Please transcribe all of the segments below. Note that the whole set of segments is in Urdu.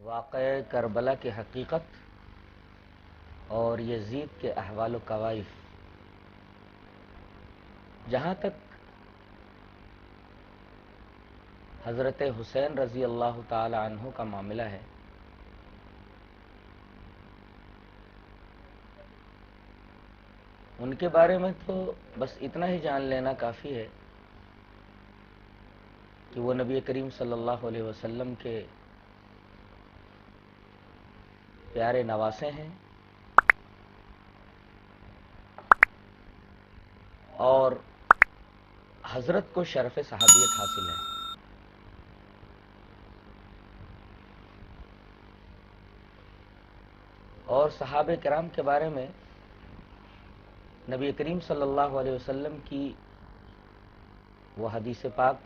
واقعہ کربلا کی حقیقت اور یزید کے احوال و کوائف۔ جہاں تک حضرت حسین رضی اللہ تعالی عنہ کا معاملہ ہے، ان کے بارے میں تو بس اتنا ہی جان لینا کافی ہے کہ وہ نبی کریم صلی اللہ علیہ وسلم کے پیارے نواسے ہیں اور حضرت کو شرف صحابیت حاصل ہے۔ اور صحابہ کرام کے بارے میں نبی کریم صلی اللہ علیہ وسلم کی وہ حدیث پاک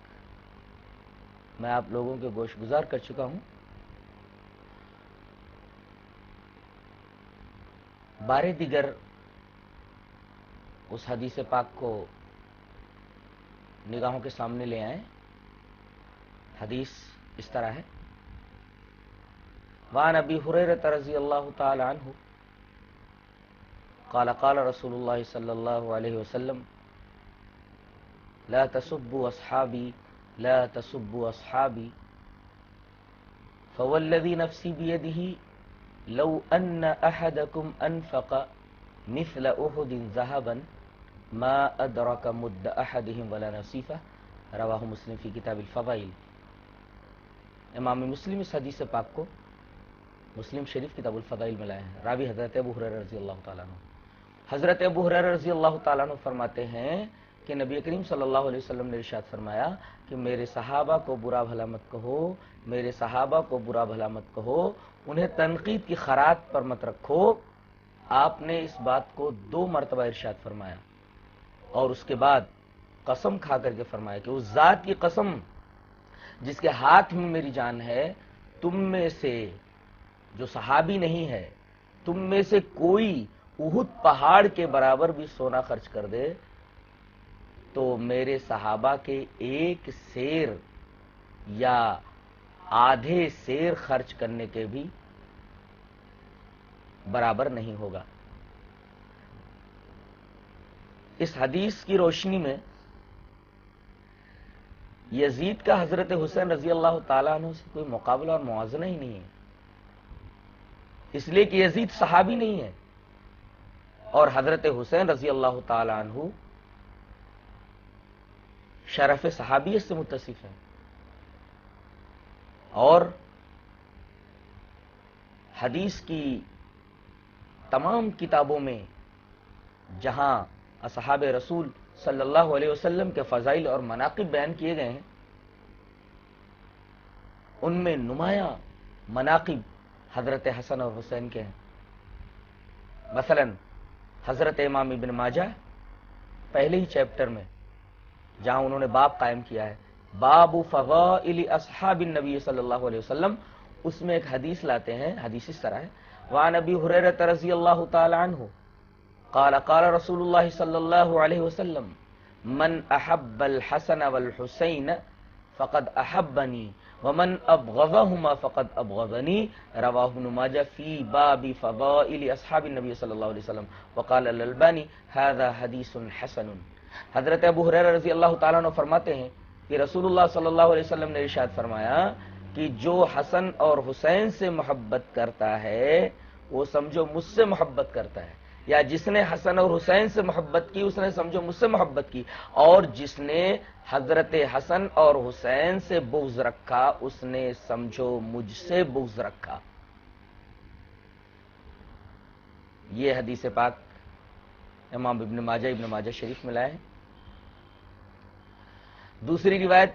میں آپ لوگوں کے گوش گزار کر چکا ہوں۔ بارے دیگر اس حدیث پاک کو نگاہوں کے سامنے لے آئیں۔ حدیث اس طرح ہے: وعن ابی ہریرہ رضی اللہ تعالی عنہ قال قال رسول اللہ صلی اللہ علیہ وسلم لا تسبوا اصحابی لا تسبوا اصحابی فوالذی نفسی بیدہ لو ان احدکم انفق مثل احد ذهبا ما ادرک مد احدهم ولا نصیفہ، رواہ مسلم فی کتاب الفضائل۔ امام مسلم اس حدیث پاک کو مسلم شریف کتاب الفضائل میں لائے ہیں۔ راوی حضرت ابو ہریرہ رضی اللہ تعالیٰ عنہ۔ حضرت ابو ہریرہ رضی اللہ تعالیٰ عنہ فرماتے ہیں کہ نبی کریم صلی اللہ علیہ وسلم نے ارشاد فرمایا کہ میرے صحابہ کو برا بھلا مت کہو، میرے صحابہ کو برا بھلا مت کہو، انہیں تنقید کی خراط پر مت رکھو۔ آپ نے اس بات کو 2 مرتبہ ارشاد فرمایا اور اس کے بعد قسم کھا کر کے فرمایا کہ اس ذات کی قسم جس کے ہاتھ میں میری جان ہے، تم میں سے جو صحابی نہیں ہے، تم میں سے کوئی احد پہاڑ کے برابر بھی سونا خرچ کر دے تو میرے صحابہ کے 1 سیر یا آدھے سیر خرچ کرنے کے بھی برابر نہیں ہوگا۔ اس حدیث کی روشنی میں یزید کا حضرت حسین رضی اللہ تعالیٰ عنہ سے کوئی مقابلہ اور موازنہ ہی نہیں ہے، اس لیے کہ یزید صحابی نہیں ہے اور حضرت حسین رضی اللہ تعالیٰ عنہ شرف صحابیت سے متصف ہے۔ اور حدیث کی تمام کتابوں میں جہاں اصحاب رسول صلی اللہ علیہ وسلم کے فضائل اور مناقب بیان کیے گئے ہیں، ان میں نمایاں مناقب حضرت حسن اور حسین کے ہیں۔ مثلا حضرت امام ابن ماجہ پہلے ہی چیپٹر میں جہاں انہوں نے باب قائم کیا ہے، باب فضائل اصحاب النبی صلی اللہ علیہ وسلم، اس میں ایک حدیث لاتے ہیں۔ حدیث اس طرح ہے: وعن ابی ہریرہ رضی اللہ تعالی عنہ قال قال رسول اللہ صلی اللہ علیہ وسلم من احب الحسن والحسین فقد احبنی ومن ابغضہما فقد ابغضنی، رواہ ابن ماجہ فی باب فضائل اصحاب النبی صلی اللہ علیہ وسلم وقال الالبانی ھذا حدیث حسن۔ حضرت ابو ہریرہ رضی اللہ تعالیٰ عنہ فرماتے ہیں کہ رسول اللہ صلی اللہ علیہ وسلم نے ارشاد فرمایا کہ جو حسن اور حسین سے محبت کرتا ہے وہ سمجھو مجھ سے محبت کرتا ہے، یا جس نے حسن اور حسین سے محبت کی اس نے سمجھو مجھ سے محبت کی، اور جس نے حضرت حسن اور حسین سے بغض رکھا اس نے سمجھو مجھ سے بغض رکھا۔ یہ حدیث پاک امام ابن ماجہ شریف میں لائے ہیں۔ دوسری روایت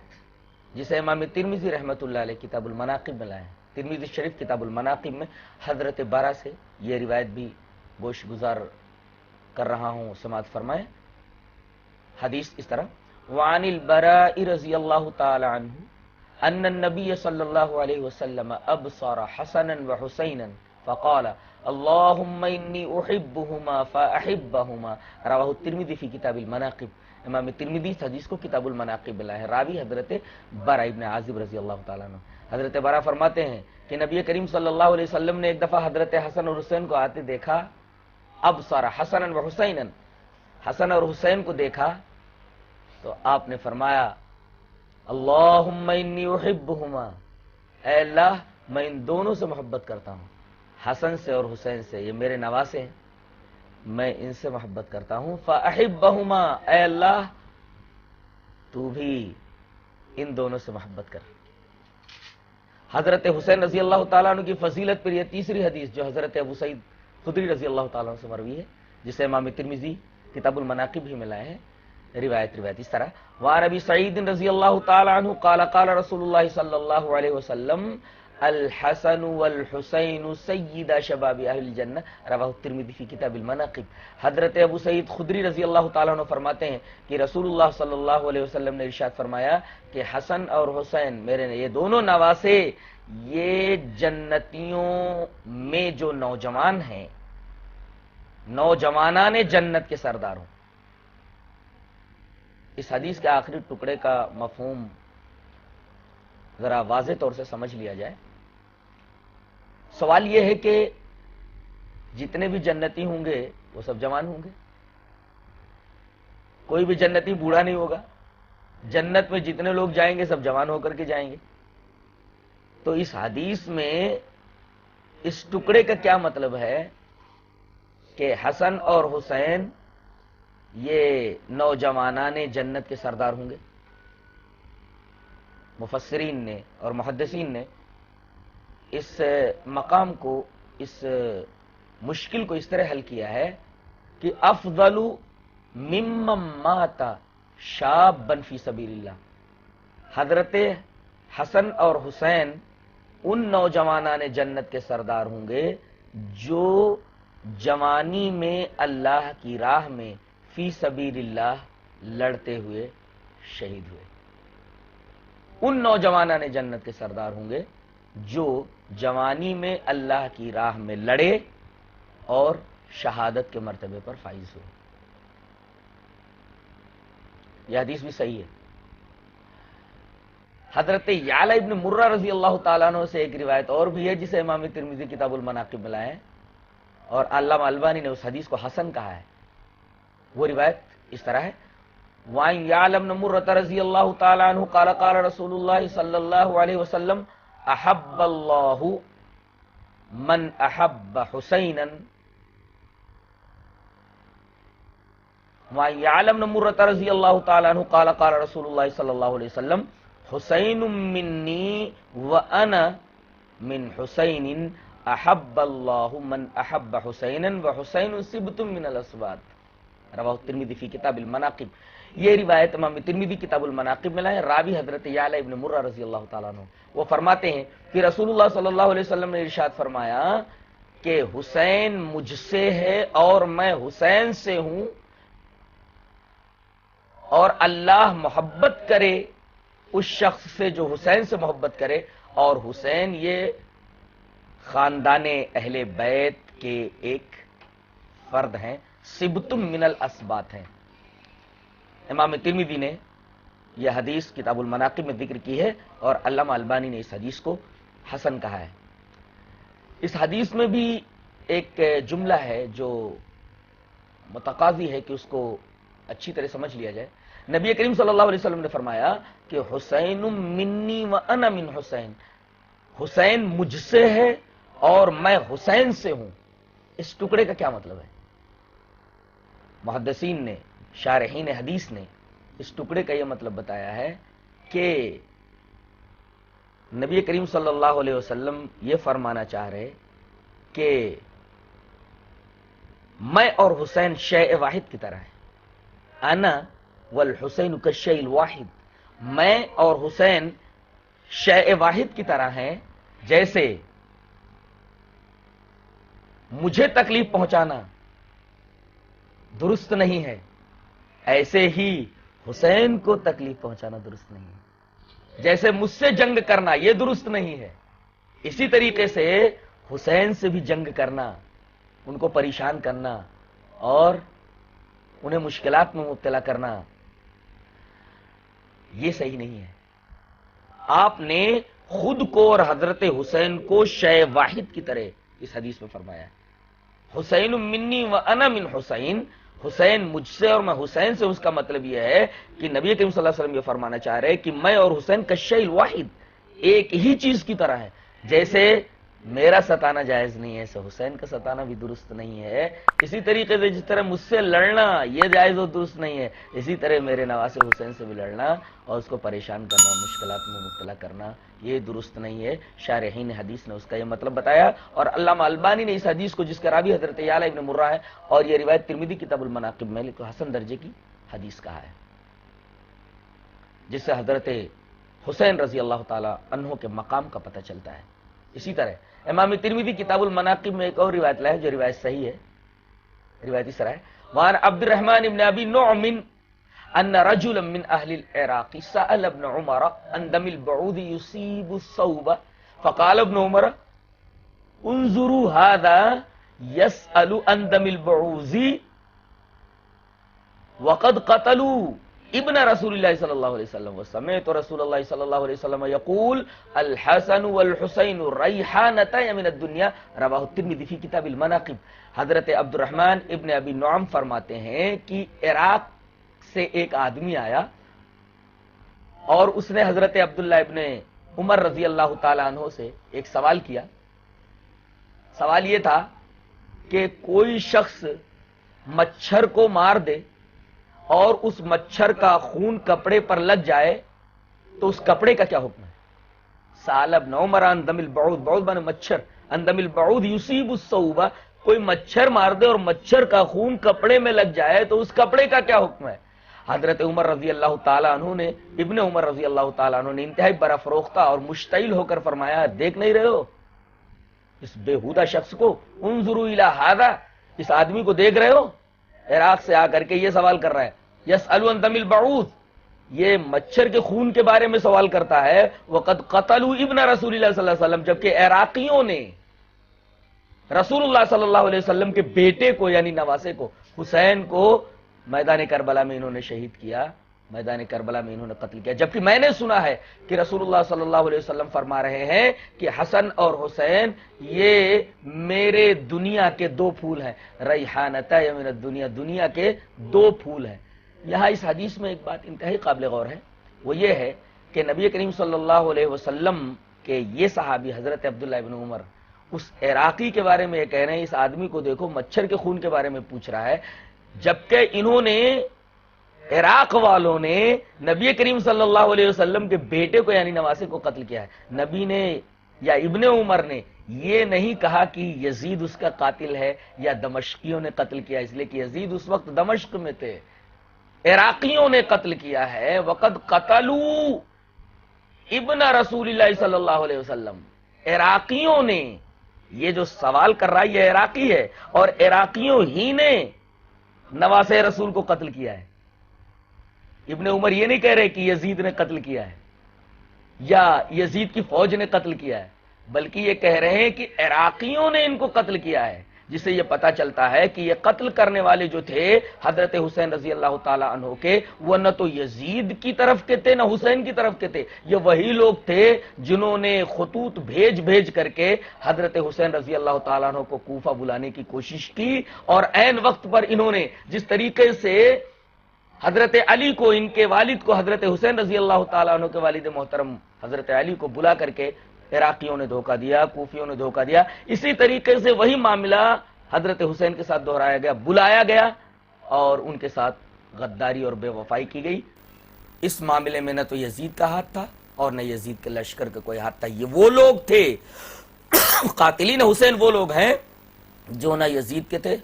جسے امام ترمذی رحمۃ اللہ علیہ کتاب المناقب میں لائے ہیں، ترمذی شریف کتاب المناقب میں حضرت برا سے یہ روایت بھی گوش گزار کر رہا ہوں، سماعت فرمائیں۔ حدیث اس طرح: وعن البراء رضی اللہ تعالی عنہ ان النبی صلی اللہ علیہ وسلم ابصر حسنا وحسینا فقال اللهم انی احبهما فاحبهما، رواہ الترمذی فی کتاب المناقب۔ امام ترمذی اس حدیث کو کتاب المناقب میں لائے ہیں. راوی حضرت برا ابن عازب رضی اللہ تعالیٰ عنہ. حضرت برا فرماتے ہیں کہ نبی کریم صلی اللہ علیہ وسلم نے ایک دفعہ حضرت حسن اور حسین کو آتے دیکھا. ابصر حسنا و حسینا، حسن اور حسین کو دیکھا تو آپ نے فرمایا اللہم انی احبہما، اے اللہ میں ان دونوں سے محبت کرتا ہوں، حسن سے اور حسین سے، یہ میرے نواسے ہیں، میں ان سے محبت کرتا ہوں. فاحبہما، اے اللہ تو بھی ان دونوں سے محبت کر. حضرت حسین رضی اللہ تعالیٰ عنہ کی فضیلت پر یہ تیسری حدیث جو حضرت ابو سعید خدری رضی اللہ تعالیٰ عنہ سے مروی ہے، جسے امام ترمذی کتاب المناقب ہی میں لائے ہیں. روایت اس طرح وعن ابی سعید رضی اللہ تعالی عنہ قال قال رسول اللہ صلی اللہ علیہ وسلم الحسن والحسین سیدا شباب اہل الجنہ رواہ الترمذی فی کتاب المناقب. حضرت ابو سعید خدری رضی اللہ تعالیٰ عنہ فرماتے ہیں کہ رسول اللہ صلی اللہ علیہ وسلم نے ارشاد فرمایا کہ حسن اور حسین میرے یہ دونوں نواسے یہ جنتیوں میں جو نوجوان ہیں، نوجوانان جنت کے سردار ہوں. اس حدیث کے آخری ٹکڑے کا مفہوم ذرا واضح طور سے سمجھ لیا جائے. سوال یہ ہے کہ جتنے بھی جنتی ہوں گے وہ سب جوان ہوں گے، کوئی بھی جنتی بوڑھا نہیں ہوگا. جنت میں جتنے لوگ جائیں گے سب جوان ہو کر کے جائیں گے. تو اس حدیث میں اس ٹکڑے کا کیا مطلب ہے کہ حسن اور حسین یہ نوجوانان جنت کے سردار ہوں گے؟ مفسرین نے اور محدثین نے اس مقام کو، اس مشکل کو اس طرح حل کیا ہے کہ افضل ممن مات شابا فی سبیل اللہ. حضرت حسن اور حسین ان نوجوانان جنت کے سردار ہوں گے جو جوانی میں اللہ کی راہ میں فی سبیل اللہ لڑتے ہوئے شہید ہوئے. ان نوجوانان جنت کے سردار ہوں گے جو جوانی میں اللہ کی راہ میں لڑے اور شہادت کے مرتبے پر فائز ہوئے. یہ حدیث بھی صحیح ہے. حضرت یعلا ابن مرہ رضی اللہ تعالیٰ عنہ سے ایک روایت اور بھی ہے جسے امام ترمذی کتاب المناقب میں لائے ہیں اور علامہ البانی نے اس حدیث کو حسن کہا ہے. وہ روایت اس طرح ہے وعن یعلا بن مرہ رضی اللہ تعالی عنہ قال قال رسول اللہ صلی اللہ علیہ وسلم احب اللہ من احب حسینا. وعن یعلا بن مرہ رضی اللہ تعالی عنہ قال قال رسول اللہ صلی اللہ علیہ وسلم حسین منی وانا من حسین احب اللہ من احب حسینا وحسین سبت من الاسباط. رواہ الترمذی فی کتاب المناقب. یہ روایت امام ترمذی کتاب المناقب میں لائے. راوی حضرت یعلا ابن مرہ رضی اللہ تعالیٰ عنہ. وہ فرماتے ہیں کہ رسول اللہ صلی اللہ علیہ وسلم نے ارشاد فرمایا کہ حسین مجھ سے ہے اور میں حسین سے ہوں، اور اللہ محبت کرے اس شخص سے جو حسین سے محبت کرے، اور حسین یہ خاندان اہل بیت کے ایک فرد ہیں، سبتم من الاسبات ہیں. امام ترمذی نے یہ حدیث کتاب المناقب میں ذکر کی ہے اور علامہ البانی نے اس حدیث کو حسن کہا ہے. اس حدیث میں بھی ایک جملہ ہے جو متقاضی ہے کہ اس کو اچھی طرح سمجھ لیا جائے. نبی کریم صلی اللہ علیہ وسلم نے فرمایا کہ حسین منی وانا من حسین، حسین مجھ سے ہے اور میں حسین سے ہوں. اس ٹکڑے کا کیا مطلب ہے؟ محدثین نے، شارحین حدیث نے اس ٹکڑے کا یہ مطلب بتایا ہے کہ نبی کریم صلی اللہ علیہ وسلم یہ فرمانا چاہ رہے کہ میں اور حسین شیء واحد کی طرح ہیں. انا والحسین کالشیء الواحد، میں اور حسین شیء واحد کی طرح ہیں. جیسے مجھے تکلیف پہنچانا درست نہیں ہے، ایسے ہی حسین کو تکلیف پہنچانا درست نہیں ہے. جیسے مجھ سے جنگ کرنا یہ درست نہیں ہے، اسی طریقے سے حسین سے بھی جنگ کرنا، ان کو پریشان کرنا اور انہیں مشکلات میں مبتلا کرنا یہ صحیح نہیں ہے. آپ نے خود کو اور حضرت حسین کو شے واحد کی طرح اس حدیث میں فرمایا ہے. حسین منی و انا من حسین، حسین مجھ سے اور میں حسین سے. اس کا مطلب یہ ہے کہ نبی کریم صلی اللہ علیہ وسلم یہ فرمانا چاہ رہے کہ میں اور حسین کالشیء الواحد، ایک ہی چیز کی طرح ہے. جیسے میرا ستانا جائز نہیں ہے، ایسے حسین کا ستانا بھی درست نہیں ہے. اسی طریقے سے جس طرح مجھ سے لڑنا یہ جائز اور درست نہیں ہے، اسی طرح میرے نواسے حسین سے بھی لڑنا اور اس کو پریشان کرنا، مشکلات میں مبتلا کرنا، یہ درست نہیں ہے. شارحین حدیث نے اس کا یہ مطلب بتایا. اور علامہ البانی نے اس حدیث کو، جس کا راوی حضرت یعلا ابن مرہ ہے اور یہ روایت ترمذی کتاب المناقب میں حسن درجے کی حدیث کہا ہے، جس سے حضرت حسین رضی اللہ تعالی عنہ کے مقام کا پتہ چلتا ہے. اسی طرح امام ترمذی کتاب المناقب میں ایک اور روایت لائے جو روایت صحیح ہے. روایت اس طرح ہے، وعن عبد الرحمن ابن ابی نعم ان رجلا من اهل العراق سأل ابن عمر عن دم البعوض يصيب الثوب فقال ابن عمر انظروا هذا يسأل عن دم البعوض وقد قتلوا ابن رسول اللہ صلی اللہ علیہ وسلم وسمعت رسول اللہ صلی اللہ علیہ وسلم یقول الحسن والحسین ریحانتان من الدنیا رواہ الترمذی فی کتاب المناقب. حضرت عبد الرحمن ابن ابی نعم فرماتے ہیں کہ عراق سے ایک آدمی آیا اور اس نے حضرت عبداللہ ابن عمر رضی اللہ تعالی عنہ سے ایک سوال کیا. سوال یہ تھا کہ کوئی شخص مچھر کو مار دے اور اس مچھر کا خون کپڑے پر لگ جائے تو اس کپڑے کا کیا حکم ہے؟ سال ابن عمر عن دم البعوض، بعوض معنی مچھر، عن دم البعوض یصیب الثوب، کوئی مچھر مار دے اور مچھر کا خون کپڑے میں لگ جائے تو اس کپڑے کا کیا حکم ہے؟ حضرت عمر رضی اللہ تعالیٰ عنہ نے، ابن عمر رضی اللہ تعالیٰ عنہ نے انتہائی برافروختہ اور مشتعل ہو کر فرمایا، دیکھ نہیں رہے ہو اس بےہودہ شخص کو؟ انظروا الی ھذا، اس آدمی کو دیکھ رہے ہو؟ عراق سے آ کر کے یہ سوال کر رہا ہے. یسأل عن دم البعوض، یہ مچھر کے خون کے بارے میں سوال کرتا ہے. وقد قتلوا ابن رسول اللہ صلی اللہ علیہ وسلم، جبکہ عراقیوں نے رسول اللہ صلی اللہ علیہ وسلم کے بیٹے کو یعنی نواسے کو، حسین کو میدان کربلا میں انہوں نے شہید کیا، میدان کربلا میں انہوں نے قتل کیا. جبکہ میں نے سنا ہے کہ رسول اللہ صلی اللہ علیہ وسلم فرما رہے ہیں کہ حسن اور حسین یہ میرے دنیا کے دو پھول ہیں، ریحانتا من الدنیا، دنیا کے دو پھول ہیں. یہاں اس حدیث میں ایک بات انتہائی قابل غور ہے، وہ یہ ہے کہ نبی کریم صلی اللہ علیہ وسلم کے یہ صحابی حضرت عبداللہ ابن عمر اس عراقی کے بارے میں یہ کہہ رہے ہیں، اس آدمی کو دیکھو مچھر کے خون کے بارے میں پوچھ رہا ہے، جبکہ انہوں نے، عراق والوں نے نبی کریم صلی اللہ علیہ وسلم کے بیٹے کو یعنی نواسے کو قتل کیا ہے. نبی نے یا ابن عمر نے یہ نہیں کہا کہ یزید اس کا قاتل ہے یا دمشقیوں نے قتل کیا، اس لیے کہ یزید اس وقت دمشق میں تھے، عراقیوں نے قتل کیا ہے. وقد قتلوا ابن رسول اللہ صلی اللہ علیہ وسلم، عراقیوں نے، یہ جو سوال کر رہا ہے یہ عراقی ہے اور عراقیوں ہی نے نواسے رسول کو قتل کیا ہے. ابن عمر یہ نہیں کہہ رہے کہ یزید نے قتل کیا ہے یا یزید کی فوج نے قتل کیا ہے، بلکہ یہ کہہ رہے ہیں کہ عراقیوں نے ان کو قتل کیا ہے، جس سے یہ پتا چلتا ہے کہ یہ قتل کرنے والے جو تھے حضرت حسین رضی اللہ تعالی عنہ کے، وہ نہ تو یزید کی طرف کے تھے نہ حسین کی طرف کے تھے، یہ وہی لوگ تھے جنہوں نے خطوط بھیج کر کے حضرت حسین رضی اللہ تعالی عنہ کو کوفہ بلانے کی کوشش کی، اور عین وقت پر انہوں نے جس طریقے سے حضرت علی کو، ان کے والد کو، حضرت حسین رضی اللہ تعالیٰ عنہ کے والد محترم حضرت علی کو بلا کر کے عراقیوں نے دھوکہ دیا، کوفیوں نے دھوکہ دیا، اسی طریقے سے وہی معاملہ حضرت حسین کے ساتھ دہرایا گیا، بلایا گیا اور ان کے ساتھ غداری اور بے وفائی کی گئی. اس معاملے میں نہ تو یزید کا ہاتھ تھا اور نہ یزید کے لشکر کا کوئی ہاتھ تھا. یہ وہ لوگ تھے، قاتلین حسین وہ لوگ ہیں جو نہ یزید کے تھے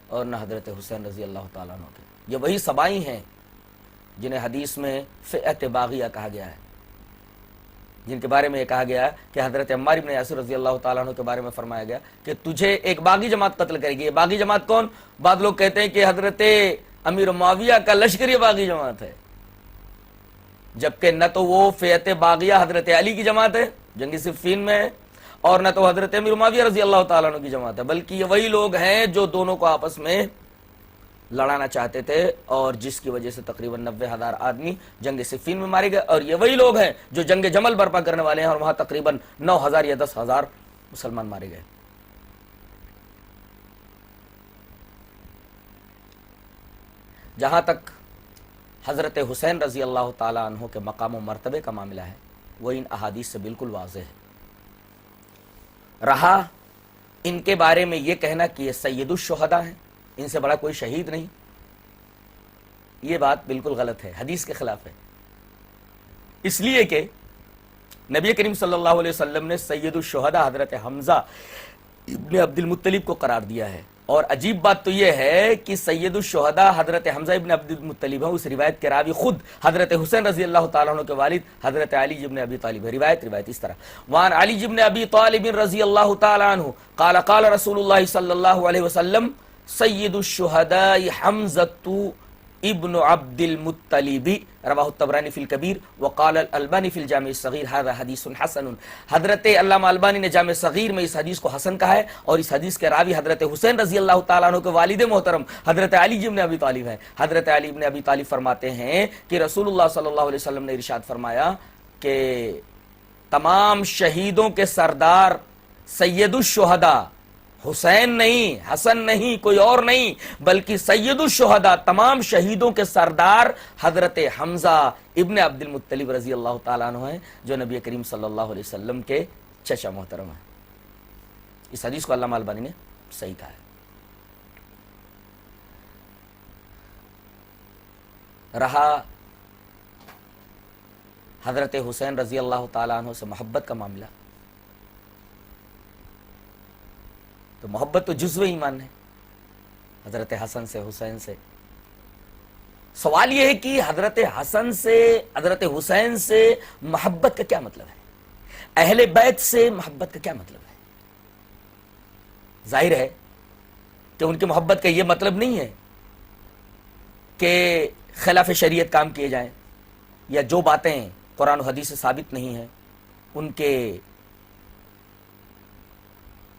اور نہ حضرت حسین رضی اللہ تعالیٰ عنہ کے. یہ وہی سبائی ہیں جنہیں حدیث میں فئت باغیہ کہا گیا ہے، جن کے بارے میں یہ کہا گیا کہ حضرت عمار بن یاسر رضی اللہ تعالیٰ عنہ کے بارے میں فرمایا گیا کہ تجھے ایک باغی جماعت قتل کرے گی. یہ باغی جماعت کون؟ بعض لوگ کہتے ہیں کہ حضرت امیر معاویہ کا لشکر یہ باغی جماعت ہے، جبکہ نہ تو وہ فئت باغیہ حضرت علی کی جماعت ہے جنگ صفین میں ہے اور نہ تو حضرت امیر معاویہ رضی اللہ تعالیٰ عنہ کی جماعت ہے، بلکہ یہ وہی لوگ ہیں جو دونوں کو آپس میں لڑانا چاہتے تھے اور جس کی وجہ سے تقریباً 90,000 آدمی جنگ صفین میں مارے گئے، اور یہ وہی لوگ ہیں جو جنگ جمل برپا کرنے والے ہیں، اور وہاں تقریباً 9,000 یا 10,000 مسلمان مارے گئے۔ جہاں تک حضرت حسین رضی اللہ تعالیٰ عنہ کے مقام و مرتبے کا معاملہ ہے، وہ ان احادیث سے بالکل واضح ہے۔ رہا ان کے بارے میں یہ کہنا کہ یہ سید الشہداء ہیں، ان سے بڑا کوئی شہید نہیں، یہ بات بالکل غلط ہے، حدیث کے خلاف ہے۔ اس لیے کہ نبی کریم صلی اللہ علیہ وسلم نے سید الشہداء حضرت حمزہ ابن عبد المطلب کو قرار دیا ہے، اور عجیب بات تو یہ ہے کہ سید الشہداء حضرت حمزہ ابن عبد المطلب ہیں، اس روایت کے راوی خود حضرت حسین رضی اللہ تعالیٰ عنہ کے والد حضرت علی ابن ابی طالب ہے۔ روایت اس طرح، وعن علی ابن ابی طالب رضی اللہ تعالیٰ عنہ قال قال رسول اللہ صلی اللہ علیہ وسلم سید الشہداء حمزۃ ابن عبد المطلب رواہ الطبرانی فی الکبیر وقال الالبانی فی الجامع الصغیر ھذا حدیث حسن۔ حضرت علامہ البانی نے جامع صغیر میں اس حدیث کو حسن کہا ہے، اور اس حدیث کے راوی حضرت حسین رضی اللہ تعالیٰ عنہ کے والد محترم حضرت علی ابن ابی طالب ہیں۔ حضرت علی ابن ابی طالب فرماتے ہیں کہ رسول اللہ صلی اللہ علیہ وسلم نے ارشاد فرمایا کہ تمام شہیدوں کے سردار سید الشہداء حسین نہیں، حسن نہیں، کوئی اور نہیں، بلکہ سید الشہداء تمام شہیدوں کے سردار حضرت حمزہ ابن عبد المطلب رضی اللہ تعالیٰ عنہ ہیں، جو نبی کریم صلی اللہ علیہ وسلم کے چچا محترم ہیں۔ اس حدیث کو علامہ البانی نے صحیح کہا ہے۔ رہا حضرت حسین رضی اللہ تعالیٰ عنہ سے محبت کا معاملہ، تو محبت تو جزو ایمان ہے حضرت حسن سے، حسین سے۔ سوال یہ ہے کہ حضرت حسن سے، حضرت حسین سے محبت کا کیا مطلب ہے؟ اہل بیت سے محبت کا کیا مطلب ہے؟ ظاہر ہے کہ ان کی محبت کا یہ مطلب نہیں ہے کہ خلاف شریعت کام کیے جائیں، یا جو باتیں قرآن و حدیث سے ثابت نہیں ہیں ان کے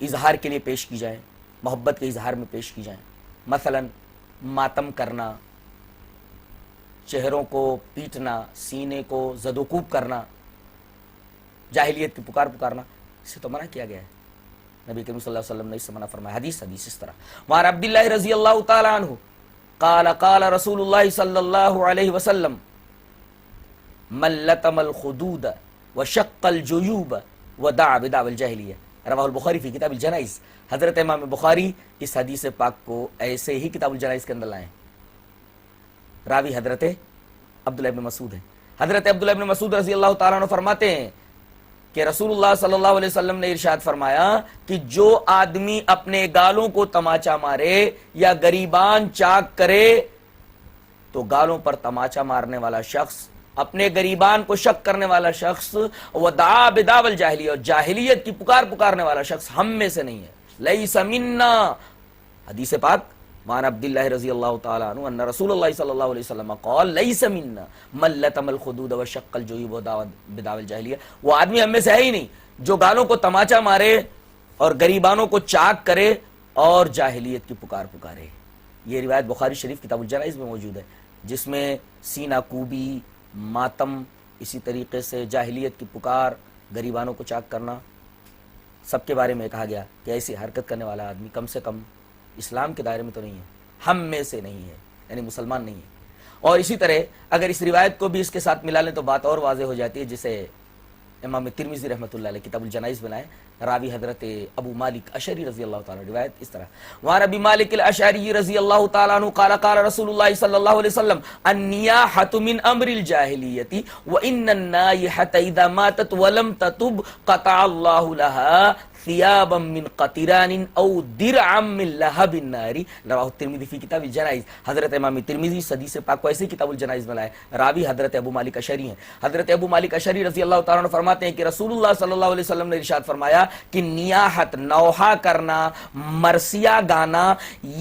اظہار کے لیے پیش کی جائیں، محبت کے اظہار میں پیش کی جائیں۔ مثلا ماتم کرنا، چہروں کو پیٹنا، سینے کو زد و کوب کرنا، جاہلیت کی پکارنا، اس سے تو منع کیا گیا ہے۔ نبی کریم صلی اللہ علیہ وسلم نے اس سے منع فرمایا۔ حدیث اس طرح، وعن عبداللہ رضی اللہ تعالی عنہ قال قال رسول اللہ صلی اللہ علیہ وسلم من لطم الخدود وشق الجیوب ودعا بدعوى الجاہلیہ رواہ البخاری فی کتاب الجنائز۔ حضرت امام بخاری اس حدیث پاک کو ایسے ہی کتاب الجنائز کے اندر لائے ہیں۔ راوی حضرت عبداللہ ابن مسعود ہے۔ حضرت عبداللہ ابن مسعود رضی اللہ تعالیٰ عنہ فرماتے ہیں کہ رسول اللہ صلی اللہ علیہ وسلم نے ارشاد فرمایا کہ جو آدمی اپنے گالوں کو تماچا مارے یا گریبان چاک کرے، تو گالوں پر تماچا مارنے والا شخص، اپنے گریبان کو شک کرنے والا شخص، ودعا بدعوى الجاہلیہ، اور جاہلیت کی پکارنے والا شخص ہم میں سے نہیں ہے۔ لیس منا، حدیث پاک وعن عبداللہ رضی اللہ تعالیٰ عنہ ان رسول اللہ صلی اللہ علیہ وسلم قال لیس منا من لطم الخدود وشق الجیوب ودعا بدعوى الجاہلیہ، وہ آدمی ہم میں سے ہے ہی نہیں جو گالوں کو تماچا مارے اور گریبانوں کو چاک کرے اور جاہلیت کی پکارے۔ یہ روایت بخاری شریف کتاب الجنائز میں موجود ہے، جس میں سینہ کوبی، ماتم، اسی طریقے سے جاہلیت کی پکار، گریبانوں کو چاک کرنا، سب کے بارے میں کہا گیا کہ ایسی حرکت کرنے والا آدمی کم سے کم اسلام کے دائرے میں تو نہیں ہے، ہم میں سے نہیں ہے، یعنی مسلمان نہیں ہے۔ اور اسی طرح اگر اس روایت کو بھی اس کے ساتھ ملا لیں تو بات اور واضح ہو جاتی ہے، جسے امام ترمذی رحمۃ اللہ علیہ کتاب الجنائز بنائے۔ راوی حضرت ابو مالک اشعری رضی اللہ تعالیٰ، روایت اس طرح، وعن ابی مالک الاشعری رضی اللہ تعالیٰ عنہ قال قال رسول اللہ صلی اللہ علیہ وسلم النیاحۃ من امر الجاہلیۃ وان النائحۃ اذا ماتت ولم تتب قطع اللہ لها ثیابا من قطران او درعا من لہب النار رواہ الترمذی فی کتاب الجنائز۔ حضرت امام ترمذی حدیث پاک کو ایسے کتاب الجنائز میں لائے، راوی حضرت ابو مالک اشعری ہیں۔ حضرت ابو مالک اشعری رضی اللہ تعالیٰ عنہ فرماتے ہیں کہ رسول اللہ صلی اللہ علیہ وسلم نے ارشاد فرمایا کہ نیاحت، نوحہ کرنا، مرثیہ گانا،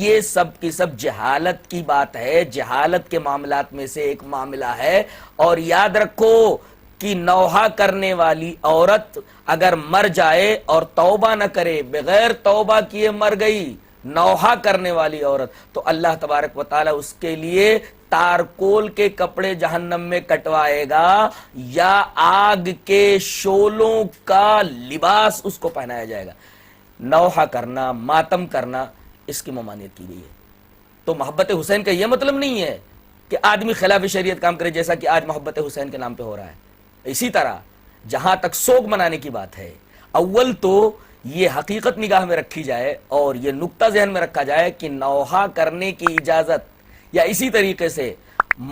یہ سب کی سب جہالت کی بات ہے، جہالت کے معاملات میں سے ایک معاملہ ہے۔ اور یاد رکھو کہ نوحہ کرنے والی عورت اگر مر جائے اور توبہ نہ کرے، بغیر توبہ کیے مر گئی، نوحہ کرنے والی عورت، تو اللہ تبارک و تعالی اس کے لیے تارکول کے کپڑے جہنم میں کٹوائے گا یا آگ کے شولوں کا لباس اس کو پہنایا جائے گا۔ نوحہ کرنا، ماتم کرنا، اس کی ممانعت کی گئی ہے۔ تو محبت حسین کا یہ مطلب نہیں ہے کہ آدمی خلاف شریعت کام کرے، جیسا کہ آج محبت حسین کے نام پہ ہو رہا ہے۔ اسی طرح جہاں تک سوگ منانے کی بات ہے، اول تو یہ حقیقت نگاہ میں رکھی جائے اور یہ نقطہ ذہن میں رکھا جائے کہ نوحہ کرنے کی اجازت یا اسی طریقے سے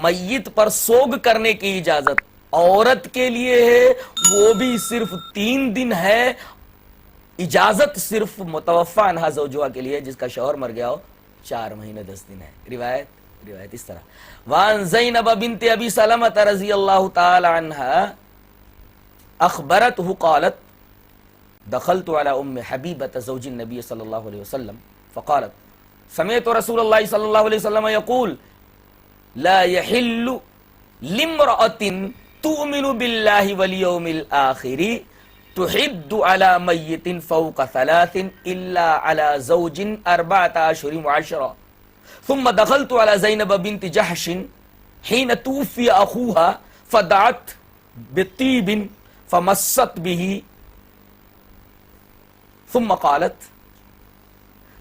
میت پر سوگ کرنے کی اجازت عورت کے لیے ہے، وہ بھی صرف 3 دن ہے۔ اجازت صرف متوفی عنہا زوجها کے لیے جس کا شوہر مر گیا ہو 4 مہینے 10 دن ہے۔ روایت اس طرح، وان زینب بنت ابی سلمۃ رضی اللہ تعالی عنہا اخبرته قالت دخلت على ام حبیبۃ زوج النبی صلی اللہ علیہ وسلم فقالت سمعت رسول اللہ صلی اللہ علیہ وسلم یقول لا يحل لامرأة تؤمن باللہ والیوم الآخر تحد على میت فوق 3 الا على زوج 4 اشہر و10 ثم دخلت على زینب بنت جحش حين توفي اخوها فدعت بطیب فمست به ثم قالت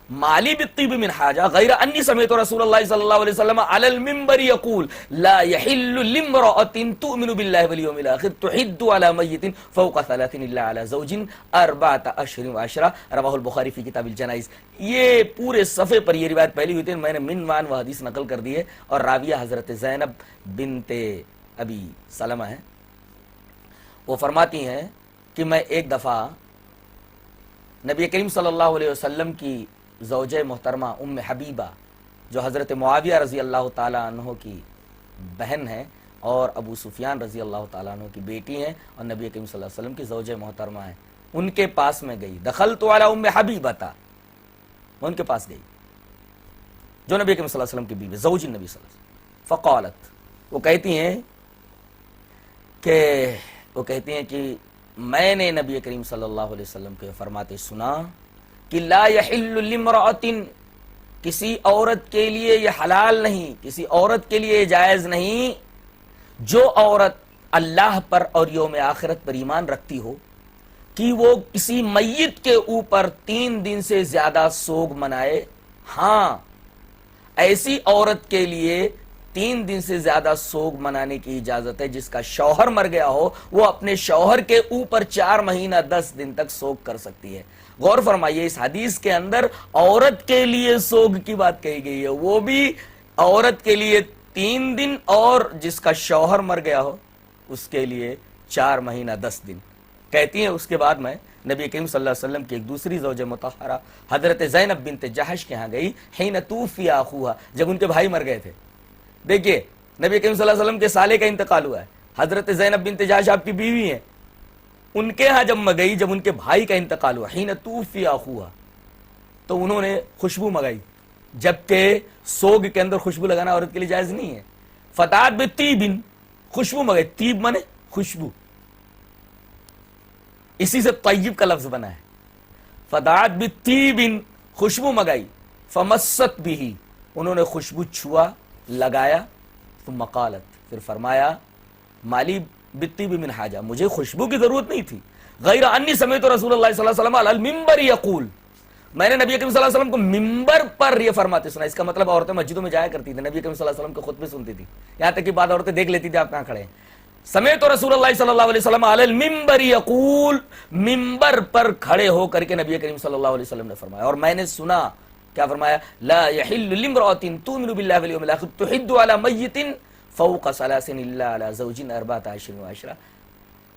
مالی بالطیب من حاجہ غیر انی سمعت رسول اللہ صلی اللہ علیہ وسلم علی المنبر یقول لا يحل لامرأة تؤمن باللہ والیوم الآخر تحد على میت فوق 3 الا على زوج 4 اشہر و10 رواہ البخاری فی کتاب الجنائز۔ یہ پورے صفحے پر یہ روایت پہلی ہوئی تھی، میں نے من وان و حدیث نقل کر دی ہے، اور راویہ حضرت زینب بنت ابی سلمہ ہیں۔ وہ فرماتی ہیں کہ میں ایک دفعہ نبی کریم صلی اللہ علیہ وسلم کی زوجہ محترمہ ام حبیبہ جو حضرت معاویہ رضی اللہ تعالیٰ عنہ کی بہن ہیں اور ابو سفیان رضی اللہ تعالیٰ عنہ کی بیٹی ہیں اور نبی کریم صلی اللہ علیہ وسلم کی زوجہ محترمہ ہیں، ان کے پاس میں گئی۔ دخلت علی ام حبیبہ، میں ان کے پاس گئی جو نبی کریم صلی اللہ علیہ وسلم کی بیوی زوج النبی صلی اللہ علیہ وسلم۔ فقالت، وہ کہتی ہیں کہ میں نے نبی کریم صلی اللہ علیہ وسلم کے فرماتے سنا کہ لا یحل لامرأة، کسی عورت کے لیے یہ حلال نہیں، کسی عورت کے لیے جائز نہیں، جو عورت اللہ پر اور یوم آخرت پر ایمان رکھتی ہو، کہ وہ کسی میت کے اوپر 3 دن سے زیادہ سوگ منائے۔ ہاں، ایسی عورت کے لیے 3 دن سے زیادہ سوگ منانے کی اجازت ہے جس کا شوہر مر گیا ہو، وہ اپنے شوہر کے اوپر 4 مہینہ 10 دن تک سوگ کر سکتی ہے۔ غور فرمائیے، اس حدیث کے اندر عورت کے لیے سوگ کی بات کہی گئی ہے، وہ بھی عورت کے لیے 3 دن، اور جس کا شوہر مر گیا ہو اس کے لیے 4 مہینہ 10 دن۔ کہتی ہیں اس کے بعد میں نبی کریم صلی اللہ علیہ وسلم کی ایک دوسری زوجہ مطہرہ حضرت زینب بنت جحش کے ہاں گئی، حین توفی اخوہا، جب ان کے بھائی مر گئے تھے۔ دیکھیے، نبی کریم صلی اللہ علیہ وسلم کے سالے کا انتقال ہوا ہے، حضرت زینب بنت جحش آپ کی بیوی ہیں، ان کے ہاں جب میں گئی، جب ان کے بھائی کا انتقال ہوا، حین توفی اخوہا، تو انہوں نے خوشبو منگائی، جبکہ سوگ کے اندر خوشبو لگانا عورت کے لیے جائز نہیں ہے۔ فتات بطیب، خوشبو منگائی، طیب مانے خوشبو، اسی سے طیب کا لفظ بنا ہے۔ فتات بطیب، خوشبو منگائی، فمست بھی، انہوں نے خوشبو چھوا، لگایا، ثم قالت، پھر فرمایا مالی بالطیب من حاجہ، مجھے خوشبو کی ضرورت نہیں تھی، غیر انی سمعت رسول اللہ صلی اللہ علیہ وسلم علی المنبر یقول، میں نے نبی کریم صلی اللہ علیہ وسلم کو ممبر پر یہ فرماتے سنا۔ اس کا مطلب عورتیں مسجدوں میں جایا کرتی تھیں، نبی کریم صلی اللہ علیہ وسلم کے خطبے سنتی تھی، یہاں تک کہ بعض عورتیں دیکھ لیتی تھی آپ کہاں کھڑے ہیں۔ سمعت رسول اللہ صلی اللہ علیہ وسلم علی المنبر یقول، ممبر پر کھڑے ہو کر کے نبی کریم صلی اللہ علیہ وسلم نے فرمایا، اور میں نے سنا، کیا فرمایا؟ لا يحل لامرأة تؤمن بالله واليوم الآخر تحد على میت فوق 3 الا على زوج 4 اشہر و10،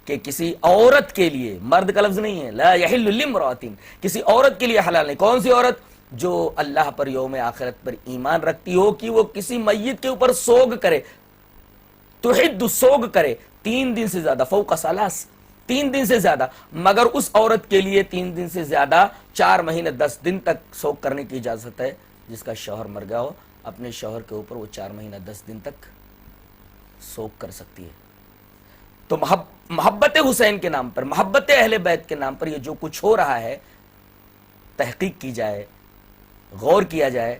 کہ کسی عورت کے لیے، مرد کا لفظ نہیں ہے، لا يحل لامرأة، کسی عورت کے لیے حلال نہیں۔ کون سی عورت؟ جو اللہ پر یوم آخرت پر ایمان رکھتی ہو، کہ وہ کسی میت کے اوپر سوگ کرے، تحد، سوگ کرے 3 دن سے زیادہ، فوق 3 دن سے زیادہ، مگر اس عورت کے لیے 3 دن سے زیادہ 4 مہینے 10 دن تک سوگ کرنے کی اجازت ہے جس کا شوہر مر گیا ہو، اپنے شوہر کے اوپر وہ 4 مہینہ 10 دن تک سوگ کر سکتی ہے۔ تو محبت حسین کے نام پر، محبت اہل بیت کے نام پر یہ جو کچھ ہو رہا ہے، تحقیق کی جائے، غور کیا جائے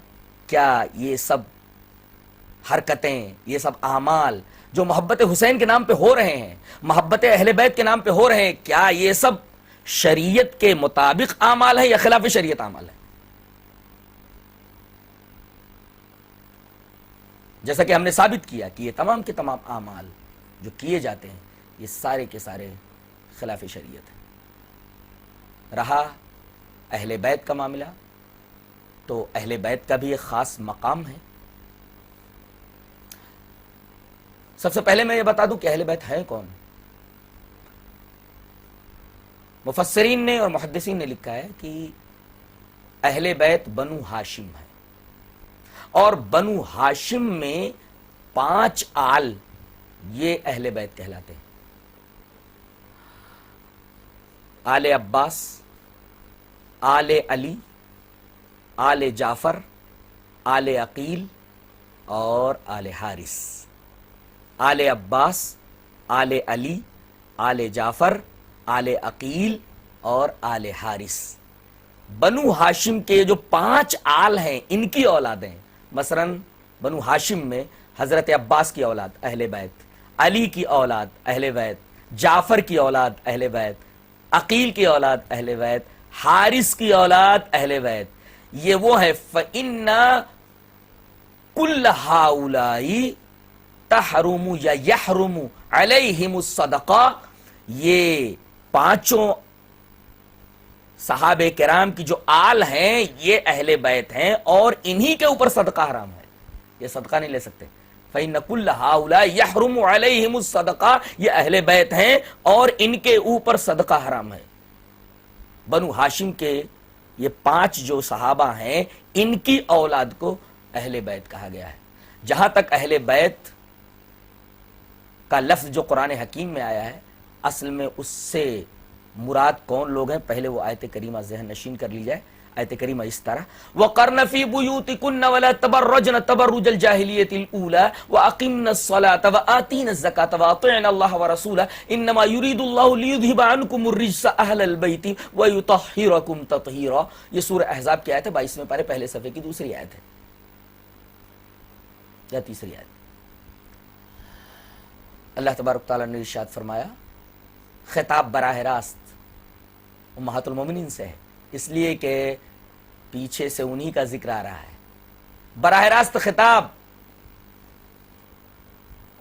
کیا یہ سب حرکتیں، یہ سب اعمال جو محبت حسین کے نام پہ ہو رہے ہیں، محبت اہل بیت کے نام پہ ہو رہے ہیں، کیا یہ سب شریعت کے مطابق اعمال ہے یا خلاف شریعت اعمال ہے؟ جیسا کہ ہم نے ثابت کیا کہ یہ تمام کے تمام اعمال جو کیے جاتے ہیں یہ سارے کے سارے خلاف شریعت ہیں۔ رہا اہل بیت کا معاملہ، تو اہل بیت کا بھی ایک خاص مقام ہے۔ سب سے پہلے میں یہ بتا دوں کہ اہل بیت ہے کون۔ مفسرین نے اور محدثین نے لکھا ہے کہ اہل بیت بنو ہاشم ہے، اور بنو ہاشم میں 5 آل یہ اہل بیت کہلاتے ہیں۔ آل عباس، آل علی، آل جعفر، آل عقیل اور آل حارث۔ آل عباس، آل علی، آل جعفر، آل عقیل اور آل حارث، بنو ہاشم کے جو 5 آل ہیں ان کی اولادیں۔ مثلا بنو ہاشم میں حضرت عباس کی اولاد اہل بیت، علی کی اولاد اہل بیت، جعفر کی اولاد اہل بیت، عقیل کی اولاد اہل بیت، حارث کی اولاد اہل بیت۔ یہ وہ ہے فَإِنَّ كُلَّ هَؤُلَاءِ تحرم یا یحرم علیہم الصدقہ، یہ 5 صحابہ کرام کی جو آل ہیں یہ اہل بیت ہیں، اور انہی کے اوپر صدقہ حرام ہے، یہ صدقہ نہیں لے سکتے۔ فَإِنَّ كُلَّ هَؤُلَاءِ يَحْرُمُ عَلَيْهِمُ الصَّدَقَةُ، یہ اہل بیت ہیں اور ان کے اوپر صدقہ حرام ہے۔ بنو ہاشم کے یہ 5 جو صحابہ ہیں ان کی اولاد کو اہل بیت کہا گیا ہے۔ جہاں تک اہل بیت کا لفظ جو قرآن حکیم میں آیا ہے، اصل میں اس سے مراد کون لوگ ہیں، پہلے وہ آیت کریمہ ذہن نشین کر لی جائے۔ آیت کریمہ اس طرح وَقَرْنَ فِي بُيُوتِكُنَّ وَلَا تَبَرَّجْنَ تَبَرُّجَ الْجَاهِلِيَّةِ الْأُولَى وَأَقِمْنَ الصَّلَاةَ وَآتِينَ الزَّكَاةَ وَأَطِعْنَ اللَّهَ وَرَسُولَهُ إِنَّمَا يُرِيدُ اللَّهُ لِيُذْهِبَ عَنْكُمُ الرِّجْسَ أَهْلَ الْبَيْتِ وَيُطَهِّرَكُمْ تَطْهِيرًا۔ یہ سورہ احزاب کی آیت ہے، 22ویں پارے پہلے صفحے کی دوسری آیت ہے یا تیسری آیت۔ اللہ تبارک تعالیٰ نے ارشاد فرمایا، خطاب براہ راست امہات المومنین سے ہے، اس لیے کہ پیچھے سے انہی کا ذکر آ رہا ہے۔ براہ راست خطاب